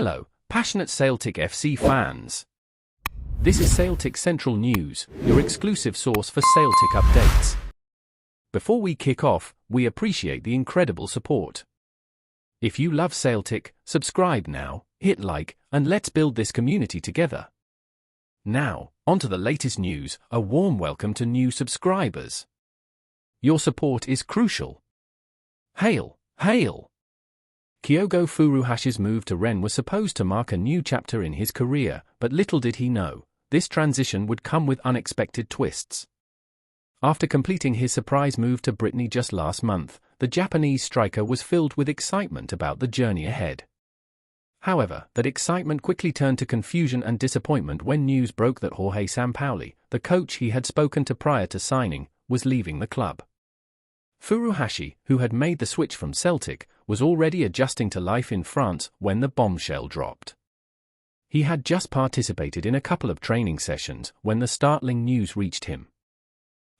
Hello, passionate Celtic FC fans. This is Celtic Central News, your exclusive source for Celtic updates. Before we kick off, we appreciate the incredible support. If you love Celtic, subscribe now, hit like, and let's build this community together. Now, onto the latest news. A warm welcome to new subscribers. Your support is crucial. Hail, hail! Kyogo Furuhashi's move to Rennes was supposed to mark a new chapter in his career, but little did he know, this transition would come with unexpected twists. After completing his surprise move to Brittany just last month, the Japanese striker was filled with excitement about the journey ahead. However, that excitement quickly turned to confusion and disappointment when news broke that Jorge Sampaoli, the coach he had spoken to prior to signing, was leaving the club. Furuhashi, who had made the switch from Celtic, was already adjusting to life in France when the bombshell dropped. He had just participated in a couple of training sessions when the startling news reached him.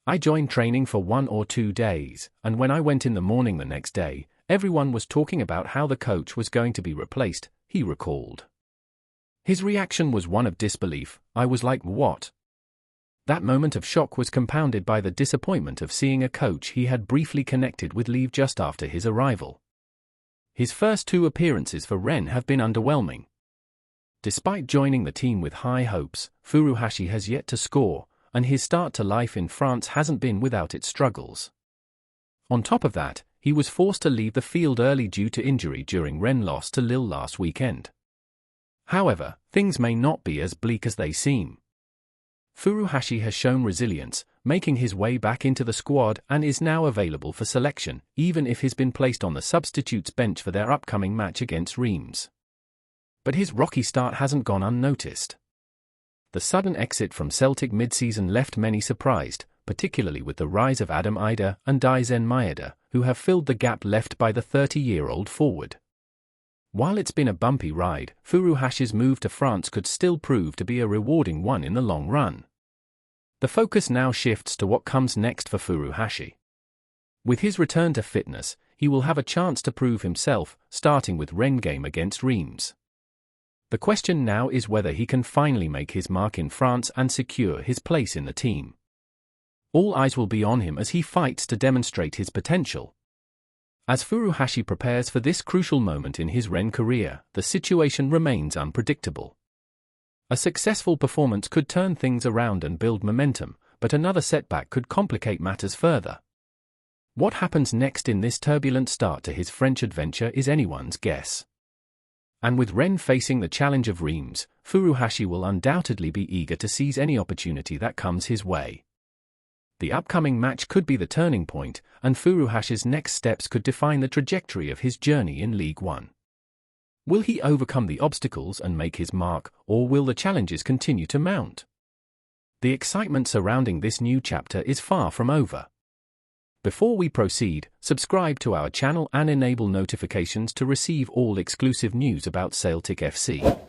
I joined training for 1 or 2 days, and when I went in the morning the next day, everyone was talking about how the coach was going to be replaced, he recalled. His reaction was one of disbelief. I was like, what? That moment of shock was compounded by the disappointment of seeing a coach he had briefly connected with leave just after his arrival. His first 2 appearances for Rennes have been underwhelming. Despite joining the team with high hopes, Furuhashi has yet to score, and his start to life in France hasn't been without its struggles. On top of that, he was forced to leave the field early due to injury during Rennes' loss to Lille last weekend. However, things may not be as bleak as they seem. Furuhashi has shown resilience, making his way back into the squad and is now available for selection, even if he's been placed on the substitutes bench for their upcoming match against Reims. But his rocky start hasn't gone unnoticed. The sudden exit from Celtic mid-season left many surprised, particularly with the rise of Adam Idah and Daizen Maeda, who have filled the gap left by the 30-year-old forward. While it's been a bumpy ride, Furuhashi's move to France could still prove to be a rewarding one in the long run. The focus now shifts to what comes next for Furuhashi. With his return to fitness, he will have a chance to prove himself, starting with Rennes game against Reims. The question now is whether he can finally make his mark in France and secure his place in the team. All eyes will be on him as he fights to demonstrate his potential. As Furuhashi prepares for this crucial moment in his Rennes career, the situation remains unpredictable. A successful performance could turn things around and build momentum, but another setback could complicate matters further. What happens next in this turbulent start to his French adventure is anyone's guess. And with Rennes facing the challenge of Reims, Furuhashi will undoubtedly be eager to seize any opportunity that comes his way. The upcoming match could be the turning point, and Furuhashi's next steps could define the trajectory of his journey in League One. Will he overcome the obstacles and make his mark, or will the challenges continue to mount? The excitement surrounding this new chapter is far from over. Before we proceed, subscribe to our channel and enable notifications to receive all exclusive news about Celtic FC.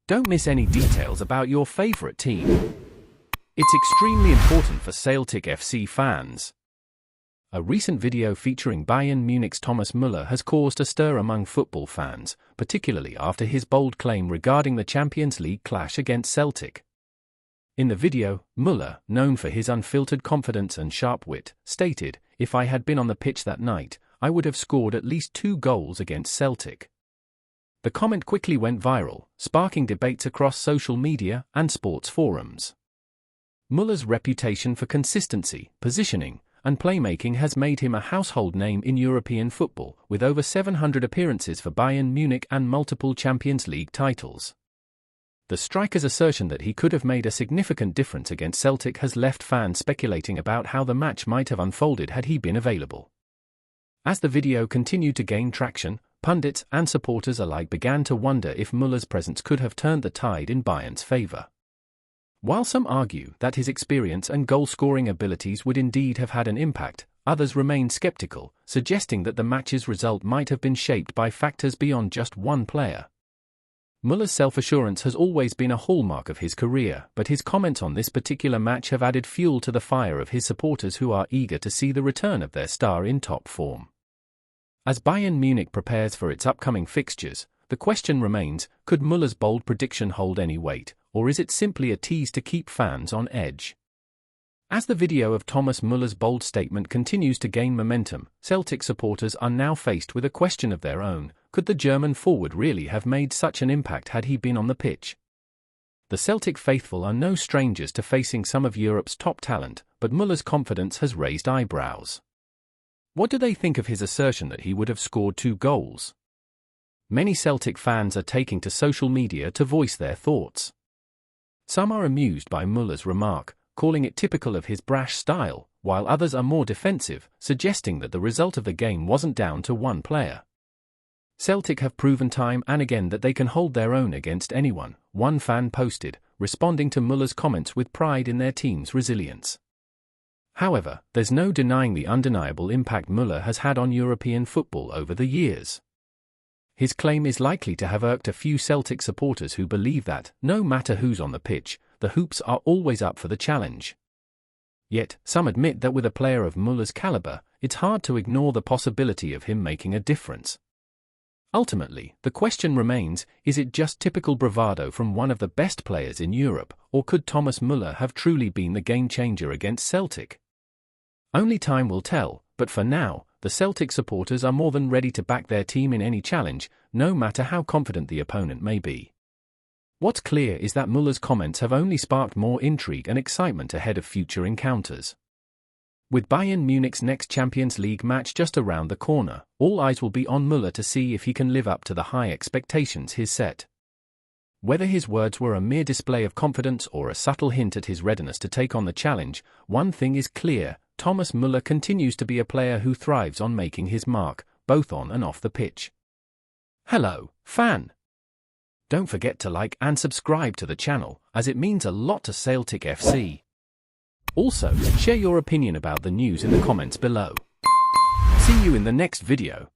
Don't miss any details about your favorite team. It's extremely important for Celtic FC fans. A recent video featuring Bayern Munich's Thomas Müller has caused a stir among football fans, particularly after his bold claim regarding the Champions League clash against Celtic. In the video, Müller, known for his unfiltered confidence and sharp wit, stated, "If I had been on the pitch that night, I would have scored at least 2 goals against Celtic." The comment quickly went viral, sparking debates across social media and sports forums. Müller's reputation for consistency, positioning, and playmaking has made him a household name in European football, with over 700 appearances for Bayern Munich and multiple Champions League titles. The striker's assertion that he could have made a significant difference against Celtic has left fans speculating about how the match might have unfolded had he been available. As the video continued to gain traction, pundits and supporters alike began to wonder if Müller's presence could have turned the tide in Bayern's favour. While some argue that his experience and goal-scoring abilities would indeed have had an impact, others remain skeptical, suggesting that the match's result might have been shaped by factors beyond just one player. Müller's self-assurance has always been a hallmark of his career, but his comments on this particular match have added fuel to the fire of his supporters who are eager to see the return of their star in top form. As Bayern Munich prepares for its upcoming fixtures, the question remains, could Muller's bold prediction hold any weight, or is it simply a tease to keep fans on edge? As the video of Thomas Muller's bold statement continues to gain momentum, Celtic supporters are now faced with a question of their own: could the German forward really have made such an impact had he been on the pitch? The Celtic faithful are no strangers to facing some of Europe's top talent, but Muller's confidence has raised eyebrows. What do they think of his assertion that he would have scored 2 goals? Many Celtic fans are taking to social media to voice their thoughts. Some are amused by Muller's remark, calling it typical of his brash style, while others are more defensive, suggesting that the result of the game wasn't down to one player. Celtic have proven time and again that they can hold their own against anyone, one fan posted, responding to Muller's comments with pride in their team's resilience. However, there's no denying the undeniable impact Muller has had on European football over the years. His claim is likely to have irked a few Celtic supporters who believe that, no matter who's on the pitch, the Hoops are always up for the challenge. Yet, some admit that with a player of Muller's caliber, it's hard to ignore the possibility of him making a difference. Ultimately, the question remains, is it just typical bravado from one of the best players in Europe, or could Thomas Muller have truly been the game-changer against Celtic? Only time will tell, but for now, the Celtic supporters are more than ready to back their team in any challenge, no matter how confident the opponent may be. What's clear is that Muller's comments have only sparked more intrigue and excitement ahead of future encounters. With Bayern Munich's next Champions League match just around the corner, all eyes will be on Muller to see if he can live up to the high expectations he's set. Whether his words were a mere display of confidence or a subtle hint at his readiness to take on the challenge, one thing is clear: Thomas Muller continues to be a player who thrives on making his mark, both on and off the pitch. Hello, fan! Don't forget to like and subscribe to the channel, as it means a lot to Celtic FC. Also, share your opinion about the news in the comments below. See you in the next video.